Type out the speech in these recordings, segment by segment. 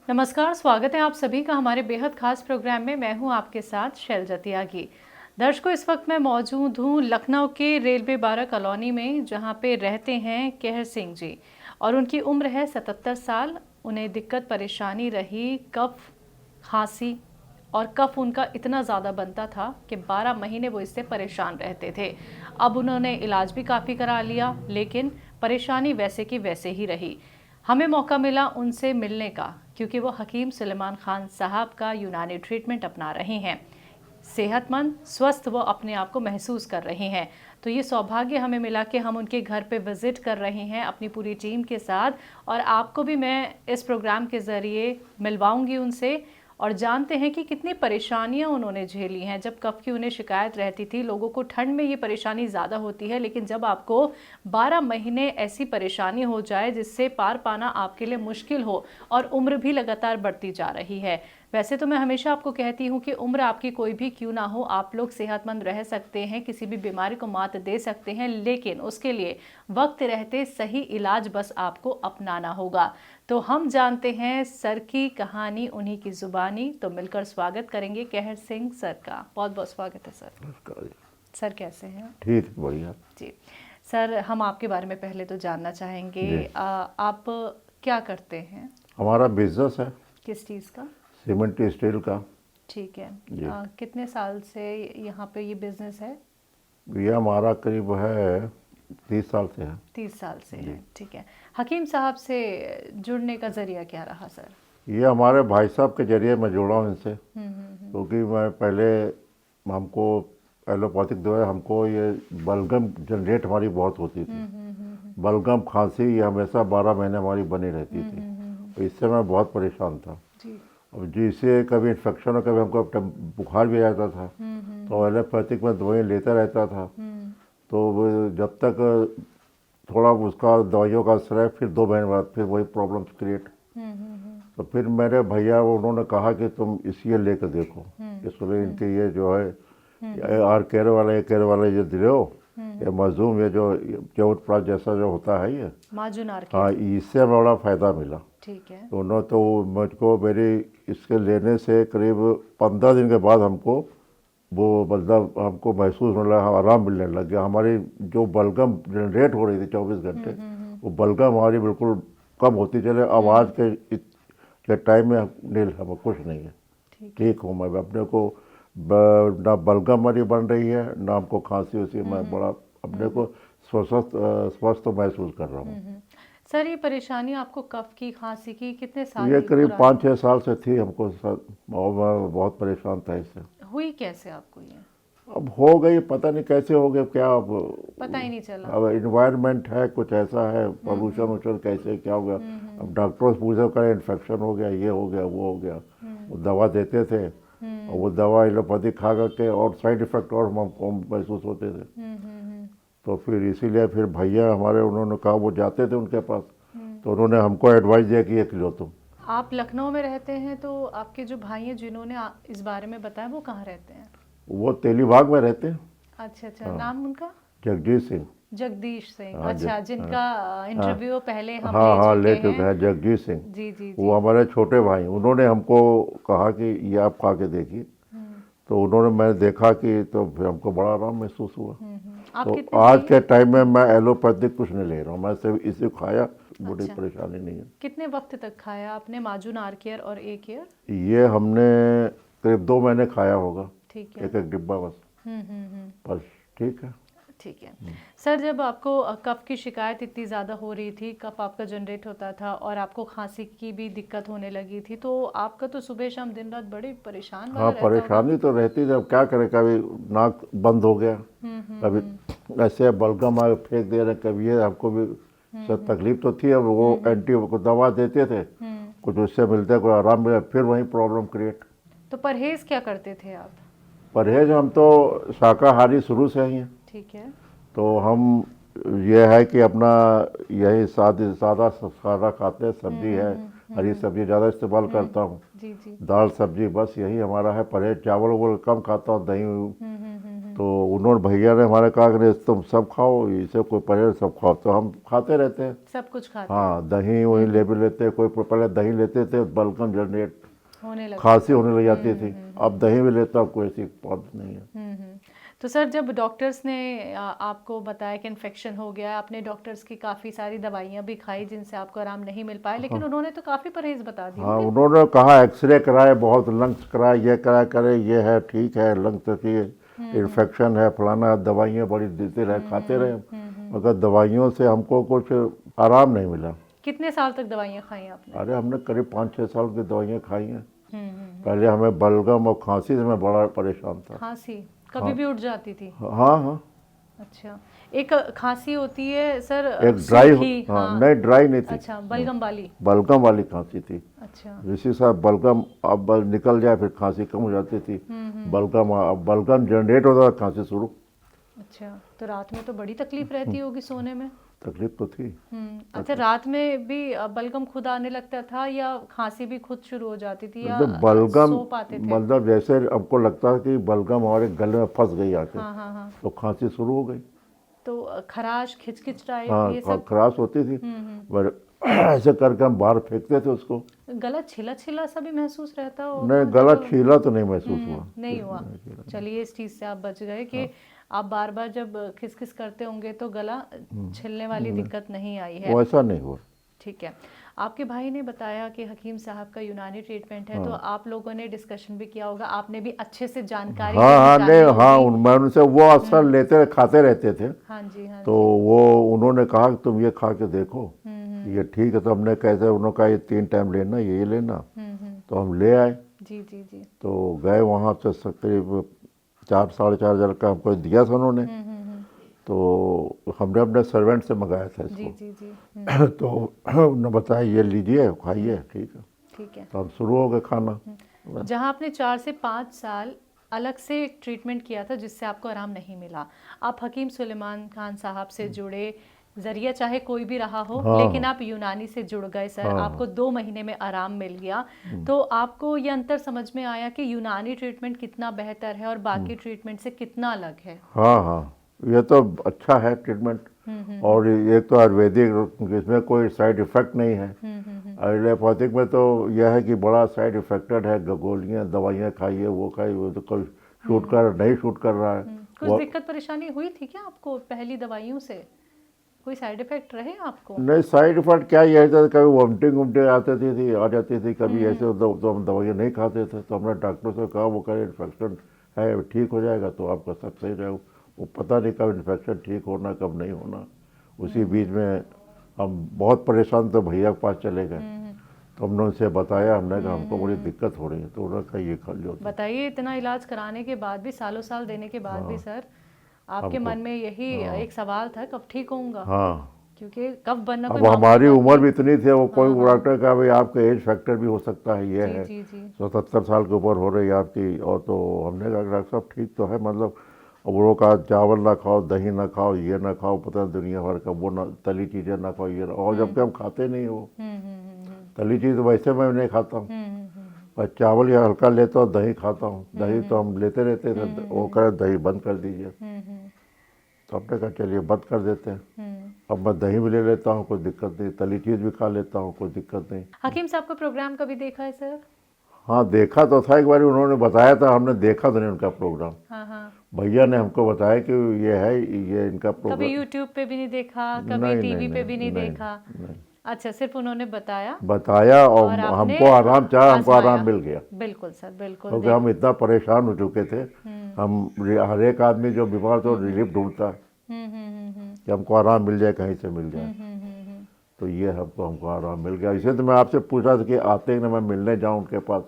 नमस्कार, स्वागत है आप सभी का हमारे बेहद खास प्रोग्राम में। मैं हूं आपके साथ शैलजा त्यागी। दर्शकों, इस वक्त मैं मौजूद हूं लखनऊ के रेलवे 12 कॉलोनी में, जहां पे रहते हैं कहर सिंह जी और उनकी उम्र है 77 साल। उन्हें दिक्कत परेशानी रही कफ, खांसी और कफ उनका इतना ज़्यादा बनता था कि 12 महीने वो इससे परेशान रहते थे। अब उन्होंने इलाज भी काफ़ी करा लिया, लेकिन परेशानी वैसे की वैसे ही रही। हमें मौका मिला उनसे मिलने का, क्योंकि वो हकीम सुलेमान खान साहब का यूनानी ट्रीटमेंट अपना रहे हैं। सेहतमंद, स्वस्थ वो अपने आप को महसूस कर रहे हैं। तो ये सौभाग्य हमें मिला कि हम उनके घर पे विजिट कर रहे हैं अपनी पूरी टीम के साथ, और आपको भी मैं इस प्रोग्राम के ज़रिए मिलवाऊंगी उनसे और जानते हैं कि कितनी परेशानियां उन्होंने झेली हैं। जब कफ की उन्हें शिकायत रहती थी, लोगों को ठंड में ये परेशानी ज़्यादा होती है, लेकिन जब आपको 12 महीने ऐसी परेशानी हो जाए जिससे पार पाना आपके लिए मुश्किल हो और उम्र भी लगातार बढ़ती जा रही है। वैसे तो मैं हमेशा आपको कहती हूँ कि उम्र आपकी कोई भी क्यों ना हो, आप लोग सेहतमंद रह सकते हैं, किसी भी बीमारी को मात दे सकते हैं, लेकिन उसके लिए वक्त रहते सही इलाज बस आपको अपनाना होगा। तो हम जानते हैं सर की कहानी उन्हीं की जुबानी। तो मिलकर स्वागत करेंगे कहर सिंह सर का। बहुत बहुत स्वागत है सर। नमस्कार। सर कैसे हैं? ठीक, बढ़िया जी सर, हम आपके बारे में पहले तो जानना चाहेंगे। जी। आप क्या करते हैं? हमारा बिजनेस है किस चीज़ का? सीमेंट स्टील का। ठीक है। जी। कितने साल से यहाँ पे ये बिजनेस है? ये हमारा करीब है 30 साल से है। 30 साल से जी। है। ठीक है। हकीम साहब से जुड़ने का जरिया क्या रहा सर? ये हमारे भाई साहब के जरिए मैं जुड़ा हूँ इनसे, हम्म। क्योंकि मैं पहले हमको एलोपैथिक दवाई, हमको ये बलगम जनरेट हमारी बहुत होती थी। बलगम खांसी ये हमेशा 12 महीने हमारी बनी रहती थी, तो इससे मैं बहुत परेशान था। जी। और जिससे कभी इन्फेक्शन हो, कभी हमको बुखार भी आ जाता था, तो एलोपैथिक में दवाई लेता रहता था। तो वो जब तक थोड़ा उसका दवाइयों का असर है, फिर 2 महीने बाद फिर वही प्रॉब्लम्स क्रिएट। तो फिर मेरे भैया उन्होंने कहा कि तुम इसी लेकर देखो, इसलिए इनके ये जो है आर केयर वाला, ये केयर वाला ये दिलो, ये मजूम, ये जो च्यवनप्राश जैसा जो होता है ये माजुन आर्किड। हाँ, इससे बड़ा फ़ायदा मिला। ठीक है। दोनों तो मुझको मेरी इसके लेने से करीब 15 दिन के बाद हमको वो मतलब हमको महसूस होने लगा, आराम मिलने लग गया। हमारी जो बलगम जनरेट हो रही थी 24 घंटे, वो बलगम हमारी बिल्कुल कम होती चले। अब आज के टाइम में नील हम कुछ नहीं है, ठीक हूँ मैं अपने को। ना बलगम हमारी बन रही है, ना हमको खांसी उसी, मैं बड़ा अपने को स्वस्थ महसूस कर रहा हूँ। सर, ये परेशानी आपको कफ की, खांसी की कितने साल ये करीब पुरानी 5-6 साल से थी हमको सर, और मैं बहुत परेशान था इससे। हुई कैसे आपको ये? अब हो गई, पता नहीं कैसे हो गए, क्या अब पता ही नहीं चला। अब इन्वायरमेंट है कुछ ऐसा है, पोल्यूशन वोल्यूशन कैसे क्या हो गया। अब डॉक्टर से पूछो करें इन्फेक्शन हो गया, ये हो गया, वो हो गया। वो दवा देते थे, और वो दवा एलोपैथी खा करके और साइड इफेक्ट और हमको महसूस होते थे। तो फिर इसीलिए फिर भैया हमारे, उन्होंने कहा, वो जाते थे उनके पास, तो उन्होंने हमको एडवाइस दिया कि ये लो तुम। आप लखनऊ में रहते हैं, तो आपके जो भाई हैं जिन्होंने इस बारे में बताया, वो कहाँ रहते हैं? वो तेलीबाग में रहते हैं। अच्छा अच्छा। नाम उनका? जगजीत सिंह। जगदीश सिंह। हाँ अच्छा, जिनका इंटरव्यू पहले हम हाँ ले हाँ, ले चुके चुके हैं जगजीत सिंह। जी जी वो जी। हमारे छोटे भाई, उन्होंने हमको कहा कि ये आप खा के देखिए। तो उन्होंने, मैंने देखा कि तो फिर हमको बड़ा आराम महसूस हुआ। आप तो कितने आज भाई के हैं? टाइम में मैं एलोपैथिक कुछ नहीं ले रहा हूँ, मैं सिर्फ इसे खाया, बड़ी अच्छा। परेशानी नहीं है। कितने वक्त तक खाया आपने माजुन आर केयर और ए केयर? ये हमने करीब 2 महीने खाया होगा, ठीक है। एक एक डिब्बा बस। बस ठीक है। ठीक है। सर, जब आपको कफ की शिकायत इतनी ज़्यादा हो रही थी, कफ आपका जनरेट होता था और आपको खांसी की भी दिक्कत होने लगी थी, तो आपका तो सुबह शाम दिन रात बड़े परेशान वाला हाँ, रहता होगा। परेशानी तो रहती थी, अब क्या करें, कभी नाक बंद हो गया, कभी ऐसे बलगम आ फेंक दे रहे, कभी ये, हमको भी सब तकलीफ तो थी। अब वो एंटी को दवा देते थे, कुछ उससे मिलते, कोई आराम मिला, फिर वही प्रॉब्लम क्रिएट। तो परहेज क्या करते थे आप? परहेज हम तो शाकाहारी शुरू से ही हैं, ठीक है। तो हम ये है कि अपना यही सादा खाना खाते हैं। सब्जी है, हरी सब्जी ज़्यादा इस्तेमाल करता हूँ, जी जी। दाल सब्जी, बस यही हमारा है परहेज। चावल वावल कम खाता हूँ, दही तो उन्होंने भैया ने हमारे कहा कि नहीं, तुम सब खाओ, इसे कोई परहेज सब खाओ, तो हम खाते रहते हैं। सब कुछ खाते हाँ, दही वही ले भी लेते, कोई पहले दही लेते थे, बलगम जनरेट होने लगा। खांसी होने लग जाती थी। अब दही भी लेता, अब कोई ऐसी बात नहीं है। तो सर जब डॉक्टर्स ने आपको बताया कि इन्फेक्शन हो गया, आपने डॉक्टर्स की काफ़ी सारी दवाइयाँ भी खाई जिनसे आपको आराम नहीं मिल पाया, लेकिन उन्होंने तो काफ़ी परहेज बता दिए हाँ, होंगे। उन्होंने कहा एक्सरे कराए, बहुत लंग्स कराए, ये कराए करे, ये है ठीक है, लंग्स की इन्फेक्शन है, फलाना, दवाइयाँ बड़ी देते रहे, खाते रहे, मगर दवाइयों से हमको कुछ आराम नहीं मिला। कितने साल तक दवाइयाँ खाई आपने? अरे हमने करीब 5-6 साल की दवाइयाँ खाई हैं। हम्म। पहले हमें बलगम और खांसी से मैं बड़ा परेशान था। खांसी कभी भी उठ जाती थी? हाँ हाँ, अच्छा, एक खांसी होती है सर, एक ड्राई, सूखी, हाँ हाँ। नहीं ड्राई नहीं थी, अच्छा, बलगम वाली। बलगम वाली खांसी थी। अच्छा। इसी साथ बलगम अब निकल जाए फिर खांसी कम हो जाती थी। बलगम, अब बलगम जनरेट होता था, खांसी शुरू। अच्छा, तो रात में तो बड़ी तकलीफ रहती होगी सोने में? तकलीफ तो थी। अच्छा, रात में भी बलगम खुद आने लगता था या खांसी भी खुद शुरू हो जाती थी, या तो बलगम सो पाते थे? मतलब जैसे हमको लगता है कि बलगम हमारे गले में फंस गई आके, हाँ हाँ हाँ। तो खांसी शुरू हो गई। तो खराश, खिचखिच टाइप, हाँ, ये सब? खराश होती थी, पर ऐसे करके हम बाहर फेंकते थे उसको। गला छिला छिला सा भी महसूस रहता हो? नहीं, गला छीला तो नहीं महसूस हुआ। नहीं हुआ। चलिए, इस चीज़ से आप बच गए कि आप बार बार जब खिसखिस करते होंगे तो गला छिलने वाली दिक्कत नहीं आई है। वो ऐसा नहीं हुआ। ठीक है। आपके भाई ने बताया कि हकीम साहब का यूनानी ट्रीटमेंट है, तो आप लोगों ने डिस्कशन भी किया होगा, आपने भी अच्छे से जानकारी हाँ हाँ, जानी नहीं होगी। हाँ, मैं उनसे वो अक्सर लेते खाते रहते थे। हाँ जी, हाँ तो वो उन्होंने कहा कि तुम ये खा के देखो, ये ठीक है। तो हमने कैसे, उन्होंने कहा ये 3 टाइम लेना, ये लेना। तो हम ले आए। जी जी जी। तो गए वहाँ से करीब 4-4.5 हज़ार का हमको दिया था उन्होंने। तो हमने अपने सर्वेंट से मंगाया था जी इसको। जी जी। तो उन्होंने बताया ये लीजिए, खाइए, ठीक है। ठीक है। तो हम शुरू हो गए खाना। जहाँ आपने 4 से 5 साल अलग से एक ट्रीटमेंट किया था जिससे आपको आराम नहीं मिला, आप हकीम सुलेमान खान साहब से जुड़े, जरिया चाहे कोई भी रहा हो, लेकिन आप यूनानी से जुड़ गए सर। आपको 2 महीने में आराम मिल गया। तो आपको ये अंतर समझ में आया कि यूनानी ट्रीटमेंट कितना बेहतर है और बाकी ट्रीटमेंट से कितना अलग है? हाँ हाँ, ये तो अच्छा है ट्रीटमेंट। और एक तो आयुर्वेदिक, इसमें कोई साइड इफेक्ट नहीं है। एलोपैथिक में तो यह है कि बड़ा साइड इफेक्टेड है, गोलियाँ दवाइयाँ खाइए, वो खाइए, वो तो कोई शूट कर नहीं शूट कर रहा है। कुछ दिक्कत परेशानी हुई थी क्या आपको पहली दवाइयों से? कोई साइड इफेक्ट रहे आपको? नहीं, साइड इफेक्ट क्या, ये था कभी वॉमिटिंग आती थी, आ जाती थी कभी ऐसे, तो हम दवाइयाँ नहीं खाते थे। तो हमने डॉक्टर से कहा, वो कहे इन्फेक्शन है, ठीक हो जाएगा तो आपका सब सही रहेगा। वो पता नहीं कब इन्फेक्शन ठीक होना, कब नहीं होना। उसी बीच में हम बहुत परेशान थे, भैया के पास चले गए। तो हमने उनसे बताया, हमने कहा हमको बड़ी दिक्कत हो रही है। तो उन्होंने कहा ये खा लो। बताइए, इतना इलाज कराने के बाद भी, सालों साल देने के बाद भी सर, आपके मन में यही एक सवाल था, कब ठीक होऊंगा? हाँ, क्योंकि कब बनना कोई अब हमारी मामूली बात उम्र भी नहीं। इतनी थी, वो कोई डॉक्टर का भाई आपका एज फैक्टर भी हो सकता है, ये है जी जी। 77 साल के ऊपर हो रही है आपकी। और तो हमने कहा डॉक्टर साहब ठीक तो है, मतलब अब वो कहा चावल ना खाओ, दही ना खाओ, ये ना खाओ, पता है दुनिया भर का, वो ना तली चीज़ें ना खाओ, ये ना। और जबकि हम खाते नहीं हो तली चीज़, तो वैसे मैं नहीं खाता हूँ, पर चावल या हल्का लेता हूँ, दही खाता हूँ। दही तो हम लेते रहते थे, वो कहे दही बंद कर दीजिए। तो हमने कहा चलिए बंद कर देते हैं। अब मैं दही भी ले लेता हूँ, कोई दिक्कत नहीं, तली चीज़ भी खा लेता हूँ, कोई दिक्कत नहीं। हकीम साहब का प्रोग्राम कभी देखा है सर? हाँ, देखा तो था, एक बार उन्होंने बताया था, हमने देखा तो नहीं उनका प्रोग्राम। हाँ हाँ। भैया ने हमको बताया कि ये है, ये इनका कभी प्रोग्राम। यूट्यूब पे भी नहीं देखा, कभी नहीं, टीवी पे भी नहीं नहीं, देखा? नहीं। अच्छा, सिर्फ उन्होंने बताया और आपने हमको आराम चाहा, हमको आजमाया। आराम मिल गया। बिल्कुल सर, बिल्कुल। क्योंकि हम इतना परेशान हो चुके थे। हम हर एक आदमी जो बीमार था रिलीफ ढूंढता है कि हमको आराम मिल जाए, कहीं से मिल जाए। तो ये हमको आराम मिल गया। इसे तो मैं आपसे पूछा था कि आते ही ना मैं मिलने जाऊं उनके पास,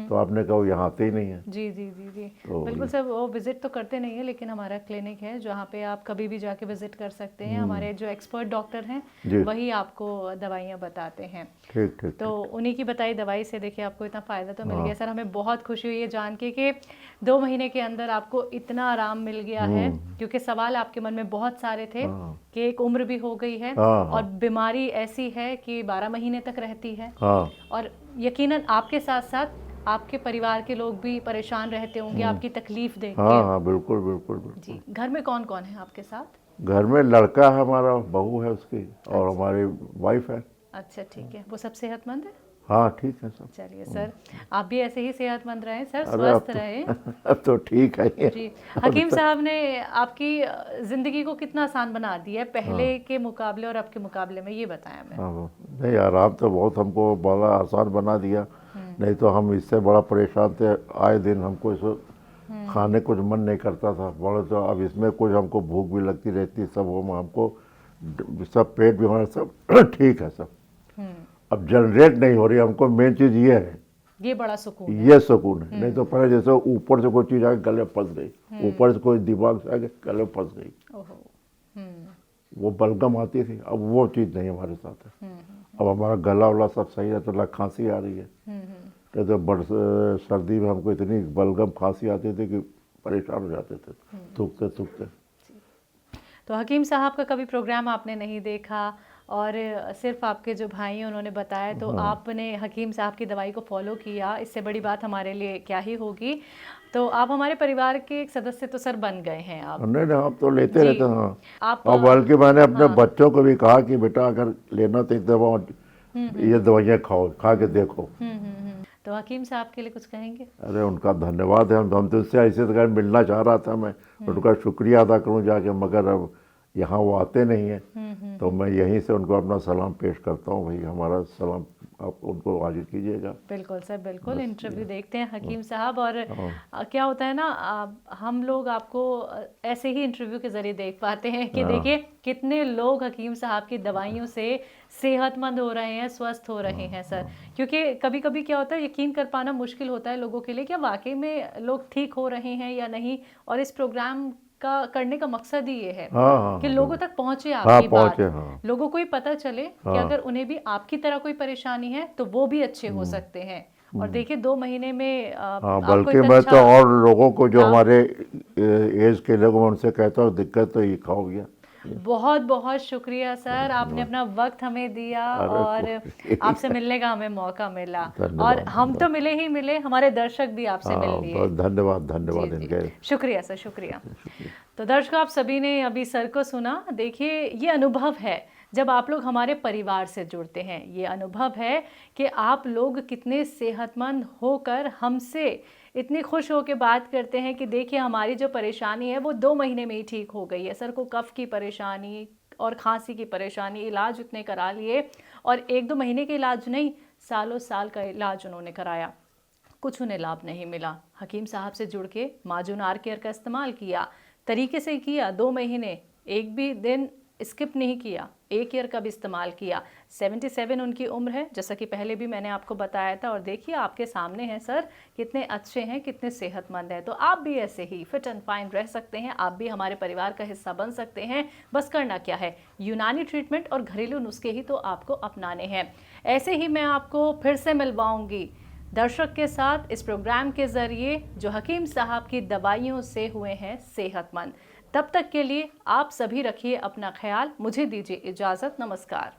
तो आपने कहा वो यहाँ आते ही नहीं है। जी जी जी जी। तो बिल्कुल सर, वो विजिट तो करते नहीं है, लेकिन हमारा क्लिनिक है जहाँ पे आप कभी भी जाके विजिट कर सकते हैं। हमारे जो एक्सपर्ट डॉक्टर हैं वही आपको दवाइयाँ बताते हैं। ठीक ठीक। तो उन्हीं की बताई दवाई से देखिए आपको इतना फ़ायदा तो मिल गया सर। हमें बहुत खुशी हुई है जान के कि 2 महीने के अंदर आपको इतना आराम मिल गया है, क्योंकि सवाल आपके मन में बहुत सारे थे कि एक उम्र भी हो गई है और बीमारी ऐसी है कि 12 महीने तक रहती है, और यकीनन आपके साथ साथ आपके परिवार के लोग भी परेशान रहते होंगे आपकी तकलीफ देख हाँ के। हाँ बिल्कुल बिल्कुल बिल्कुल। जी, घर में कौन कौन है आपके साथ? घर में लड़का है हमारा, बहू है उसकी, और हमारी वाइफ है। अच्छा ठीक है, वो सब सेहतमंद है? हाँ ठीक है सब। चलिए सर, आप भी ऐसे ही सेहतमंद रहें सर, अरे अब स्वस्थ तो रहें। अब तो ठीक है ये। जी, हकीम साहब ने आपकी ज़िंदगी को कितना आसान बना दिया है पहले के मुकाबले और अब के मुकाबले में, ये बताएं हमें। हाँ नहीं, आराम तो बहुत हमको बड़ा आसान बना दिया। नहीं तो हम इससे बड़ा परेशान थे, आए दिन हमको इस खाने कुछ मन नहीं करता था बड़ा। तो अब इसमें कुछ हमको भूख भी लगती रहती, सब वो हमको सब पेट भी हमारा सब ठीक है सब। अब जनरेट नहीं हो रही, हमको मेन चीज़ ये है, ये बड़ा सुकून है। ये सुकून है। नहीं तो पहले जैसे ऊपर से कोई चीज़ आके गले फंस गई, ऊपर से कोई दिमाग से आके गले फंस गई, ओहो। वो बलगम आती थी। अब वो चीज़ नहीं हमारे साथ है। अब हमारा गला वला सब सही है, तो ना खांसी आ रही है। नहीं तो सर्दी में हमको इतनी बलगम खांसी आती थी कि परेशान हो जाते थे थूकते थूकते। तो हकीम साहब का कभी प्रोग्राम आपने नहीं देखा और सिर्फ आपके जो भाई हैं उन्होंने बताया, तो आपने हकीम साहब की दवाई को फॉलो किया, इससे बड़ी बात हमारे लिए क्या ही होगी। तो आप हमारे परिवार के एक सदस्य तो सर बन गए हैं आप। नहीं नहीं, हम तो लेते रहते हैं। हाँ, आप और बल्कि मैंने अपने बच्चों को भी कहा कि बेटा अगर लेना तो एक दवा ये दवाइयाँ खाओ, खा के देखो। तो हकीम साहब के लिए कुछ कहेंगे? अरे उनका धन्यवाद है। हम तो उससे ऐसे तो मिलना चाह रहा था मैं, उनका शुक्रिया अदा करूं जाके, मगर अब यहाँ वो आते नहीं हैं। तो मैं यहीं से उनको अपना सलाम पेश करता हूँ। भाई हमारा सलाम आप उनको हाजिर कीजिएगा। बिल्कुल सर, बिल्कुल। इंटरव्यू देखते हैं हकीम साहब, और क्या होता है ना, हम लोग आपको ऐसे ही इंटरव्यू के ज़रिए देख पाते हैं कि देखिए कितने लोग हकीम साहब की दवाइयों से सेहतमंद हो रहे हैं, स्वस्थ हो रहे हैं सर। क्योंकि कभी कभी क्या होता है, यकीन कर पाना मुश्किल होता है लोगों के लिए, क्या वाकई में लोग ठीक हो रहे हैं या नहीं। और इस प्रोग्राम का करने का मकसद ही ये है कि लोगों तक पहुंचे आपकी बात, लोगों को ही पता चले कि अगर उन्हें भी आपकी तरह कोई परेशानी है तो वो भी अच्छे हो सकते हैं। और देखिए 2 महीने में बल्कि मैं तो और लोगों को जो हमारे एज के लोग, उनसे कहता हूँ दिक्कत तो ये खाओ गया। बहुत बहुत शुक्रिया सर, आपने अपना वक्त हमें दिया और आपसे मिलने का हमें मौका मिला। और हम तो मिले ही मिले, हमारे दर्शक भी आपसे मिल लिए। धन्यवाद धन्यवाद इनके। शुक्रिया सर, शुक्रिया। तो दर्शकों, आप सभी ने अभी सर को सुना। देखिए ये अनुभव है जब आप लोग हमारे परिवार से जुड़ते हैं, ये अनुभव है कि आप लोग कितने सेहतमंद होकर हमसे इतनी खुश हो के बात करते हैं कि देखिए हमारी जो परेशानी है वो 2 महीने में ही ठीक हो गई है। सर को कफ की परेशानी और खांसी की परेशानी, इलाज इतने करा लिए, और 1-2 महीने के इलाज नहीं, सालों साल का इलाज उन्होंने कराया, कुछ उन्हें लाभ नहीं मिला। हकीम साहब से जुड़ के माजून आर केयर का इस्तेमाल किया, तरीके से किया, 2 महीने एक भी दिन स्किप नहीं किया, एक ईयर का भी इस्तेमाल किया। 77 उनकी उम्र है, जैसा कि पहले भी मैंने आपको बताया था। और देखिए आपके सामने हैं सर, कितने अच्छे हैं, कितने सेहतमंद हैं। तो आप भी ऐसे ही फिट एंड फाइन रह सकते हैं, आप भी हमारे परिवार का हिस्सा बन सकते हैं। बस करना क्या है, यूनानी ट्रीटमेंट और घरेलू नुस्खे ही तो आपको अपनाने हैं। ऐसे ही मैं आपको फिर से मिलवाऊंगी दर्शक के साथ इस प्रोग्राम के ज़रिए जो हकीम साहब की दवाइयों से हुए हैं सेहतमंद। तब तक के लिए आप सभी रखिए अपना ख्याल। मुझे दीजिए इजाज़त, नमस्कार।